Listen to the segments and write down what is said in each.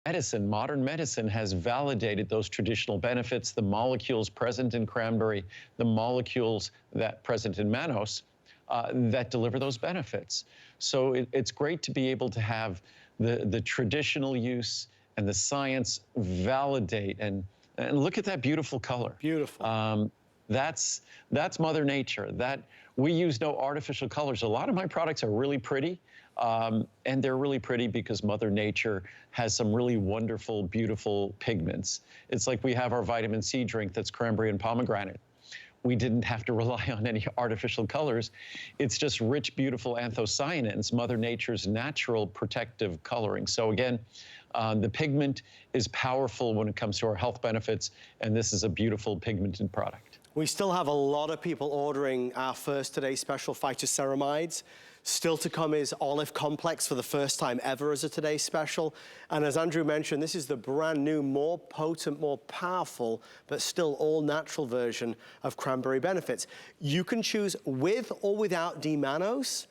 medicine, modern medicine has validated those traditional benefits, the molecules present in cranberry, the molecules that present in mannose, that deliver those benefits. So it's great to be able to have the traditional use and the science validate and look at that beautiful color. Beautiful. That's Mother Nature. That we use no artificial colors. A lot of my products are really pretty, and they're really pretty because Mother Nature has some really wonderful, beautiful pigments. It's like we have our vitamin C drink that's cranberry and pomegranate. We didn't have to rely on any artificial colors. It's just rich, beautiful anthocyanidins, Mother Nature's natural protective coloring. So again, the pigment is powerful when it comes to our health benefits, and this is a beautiful pigmented product. We still have a lot of people ordering our first Today Special phytoceramides. Still to come is Olive Complex for the first time ever as a Today Special. And as Andrew mentioned, this is the brand new, more potent, more powerful, but still all natural version of Cranberry Benefits. You can choose with or without D-mannose.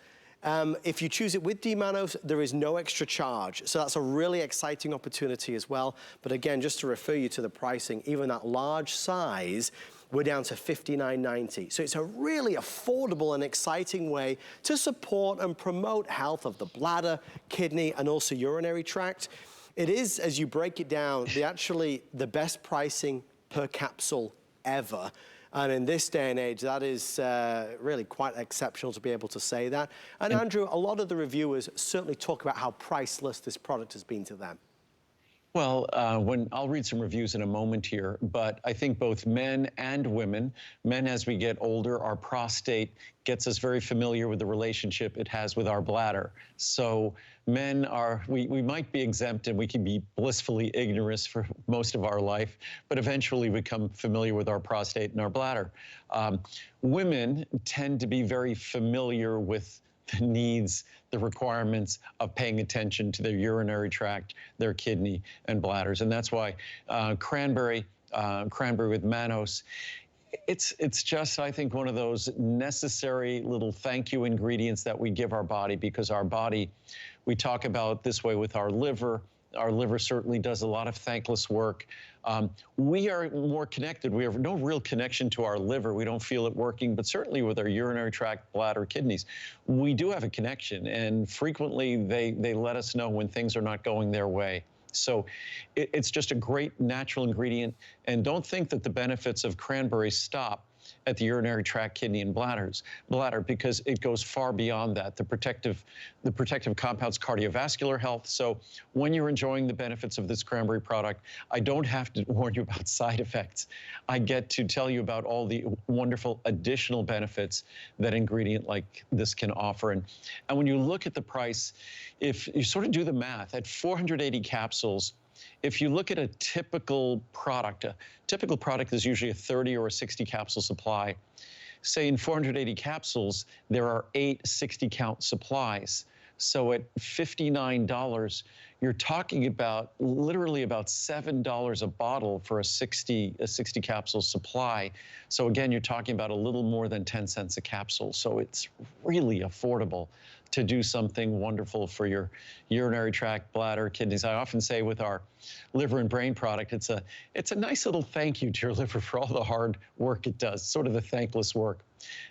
If you choose it with D-mannose, there is no extra charge. So that's a really exciting opportunity as well. But again, just to refer you to the pricing, even that large size, we're down to $59.90. So it's a really affordable and exciting way to support and promote health of the bladder, kidney, and also urinary tract. It is, as you break it down, actually the best pricing per capsule ever. And in this day and age, that is really quite exceptional to be able to say that. And Andrew, a lot of the reviewers certainly talk about how priceless this product has been to them. Well, I'll read some reviews in a moment here, but I think both men and women, men as we get older, our prostate gets us very familiar with the relationship it has with our bladder. So men we might be exempt and we can be blissfully ignorant for most of our life, but eventually we become familiar with our prostate and our bladder. Women tend to be very familiar with the needs, the requirements of paying attention to their urinary tract, their kidney, and bladders. And that's why cranberry with mannose, it's just, I think, one of those necessary little thank you ingredients that we give our body, because our body, we talk about this way with our liver. Our liver certainly does a lot of thankless work. We are more connected. We have no real connection to our liver. We don't feel it working, but certainly with our urinary tract, bladder, kidneys, we do have a connection. And frequently they let us know when things are not going their way. So it's just a great natural ingredient. And don't think that the benefits of cranberry stop at the urinary tract, kidney, and bladder, because it goes far beyond that. The protective compounds cardiovascular health. So when you're enjoying the benefits of this cranberry product, I don't have to warn you about side effects. I get to tell you about all the wonderful additional benefits that ingredient like this can offer. And when you look at the price, if you sort of do the math, at 480 capsules, if you look at a typical product is usually a 30 or a 60 capsule supply. Say in 480 capsules, there are 8 60-count supplies. So at $59, you're talking about literally about $7 a bottle for a 60 capsule supply. So again, you're talking about a little more than 10 cents a capsule. So it's really affordable to do something wonderful for your urinary tract, bladder, kidneys. I often say with our liver and brain product, it's a nice little thank you to your liver for all the hard work it does, sort of the thankless work.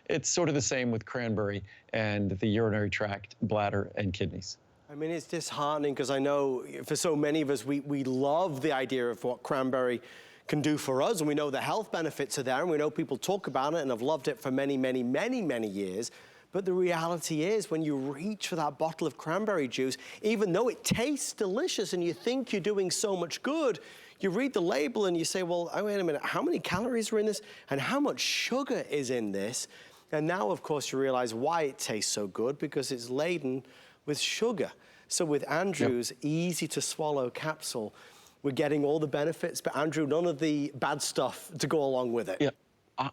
It's sort of the same with cranberry and the urinary tract, bladder, and kidneys. I mean, it's disheartening because I know for so many of us, we love the idea of what cranberry can do for us, and we know the health benefits are there, and we know people talk about it and have loved it for many, many, many, many years. But the reality is, when you reach for that bottle of cranberry juice, even though it tastes delicious and you think you're doing so much good, you read the label and you say, well, oh, wait a minute, how many calories are in this? And how much sugar is in this? And now, of course, you realize why it tastes so good, because it's laden with sugar. So with Andrew's easy-to-swallow capsule, we're getting all the benefits, but Andrew, none of the bad stuff to go along with it. Yeah.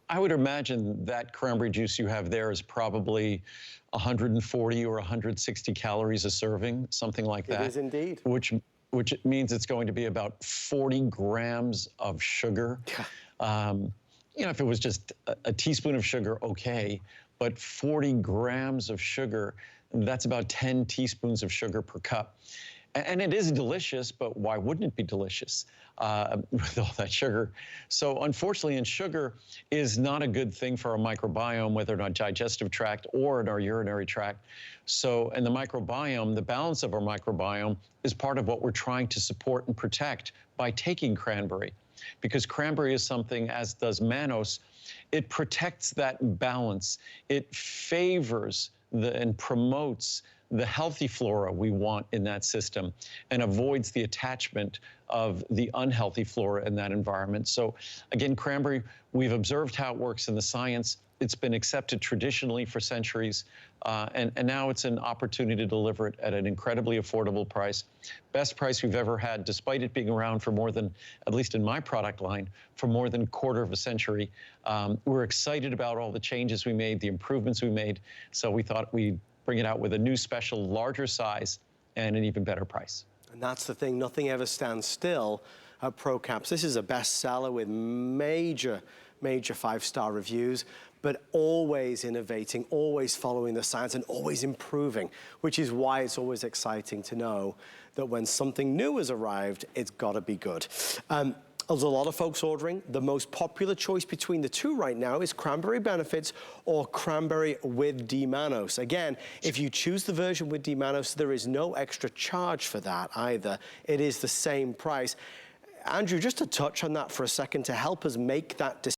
I would imagine that cranberry juice you have there is probably 140 or 160 calories a serving, something like that. It is indeed. Which means it's going to be about 40 grams of sugar. You know, if it was just a teaspoon of sugar, okay, but 40 grams of sugar, that's about 10 teaspoons of sugar per cup. And it is delicious, but why wouldn't it be delicious with all that sugar? So unfortunately, and sugar is not a good thing for our microbiome, whether in our digestive tract or in our urinary tract. So, and the microbiome, the balance of our microbiome is part of what we're trying to support and protect by taking cranberry. Because cranberry is something, as does mannose, it protects that balance. It favors and promotes the healthy flora we want in that system and avoids the attachment of the unhealthy flora in that environment. So again, cranberry, we've observed how it works in the science. It's been accepted traditionally for centuries, and now it's an opportunity to deliver it at an incredibly affordable price. Best price we've ever had, despite it being around for more than, at least in my product line, for more than a quarter of a century. We're excited about all the changes we made, the improvements we made, so we thought we'd bring it out with a new special, larger size and an even better price. And that's the thing, nothing ever stands still at ProCaps. This is a bestseller with major 5-star reviews, but always innovating, always following the science, and always improving, which is why it's always exciting to know that when something new has arrived, it's gotta be good. There's a lot of folks ordering. The most popular choice between the two right now is Cranberry Benefits or Cranberry with D-mannose. Again, if you choose the version with D-mannose, there is no extra charge for that either. It is the same price. Andrew, just to touch on that for a second to help us make that decision.